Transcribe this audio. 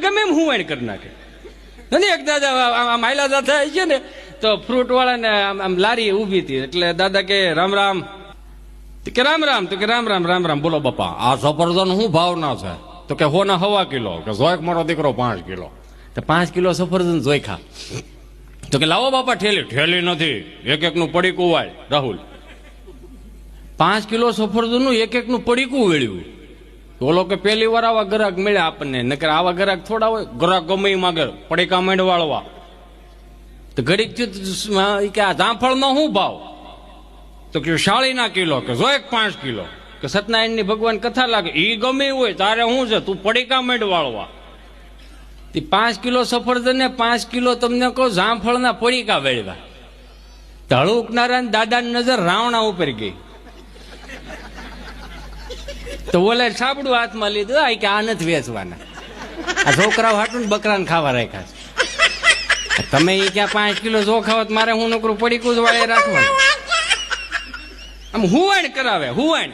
ગમે એમ હુવાણ કરી નાખે. નથી એક દાદા માયલા દાદા છે ને, તો ફ્રૂટ વાળાને આમ લારી ઊભી હતી, એટલે દાદા કે રામ રામ, કે રામ રામ, તો કે રામ રામ રામ રામ. બોલો બાપા, આ સફરજન શું ભાવના છે? તો કે હોના 1.25 કિલો. કે જોઈક મારો દીકરો 5 કિલો. તો 5 કિલો સફરજન જોઈ ખા. તો કે લાવો બાપા ઠેલી. ઠેલી નથી, એક એક નું પડીકું વાય. રાહુલ 5 કિલો સફરજન નું એક એક નું પડીકું વેળ્યું. બોલો કે પહેલી વાર આવા ગ્રાહક મળ્યા આપણને, નકર આવા ગ્રાહક થોડા હોય. ગ્રાહક ગમે માગે પડીકા માંડ વાળવા. તો ઘડીક કે આ જામફળ નો શું ભાવ? તો કે 40 કિલો. કે જો એક 5 કિલો. કે સત્યનારાયણ ની ભગવાન કથા લાગે, ઈ ગમે હોય તારે શું છે, તું પડીકા માંડ વાળવા. 5 કિલો સફરજન ને 5 કિલો તમને કહો જામફળના પડીકા વેળવા. ધળુકનારા દાદાની નજર રાવણા ઉપર ગઈ. તો ઓલે સાબડું હાથમાં લીધું, આ કે આ નથી વેચવાના, આ છોકરાઓ હાટું બકરાને ખાવા રાખ્યા છે. તમે એ ક્યાં 5 કિલો જો ખાવ મારે હું નકરું પડીકું જ વાળે રાખવાનું. આમ હુવાણ કરાવે, હુવાણ.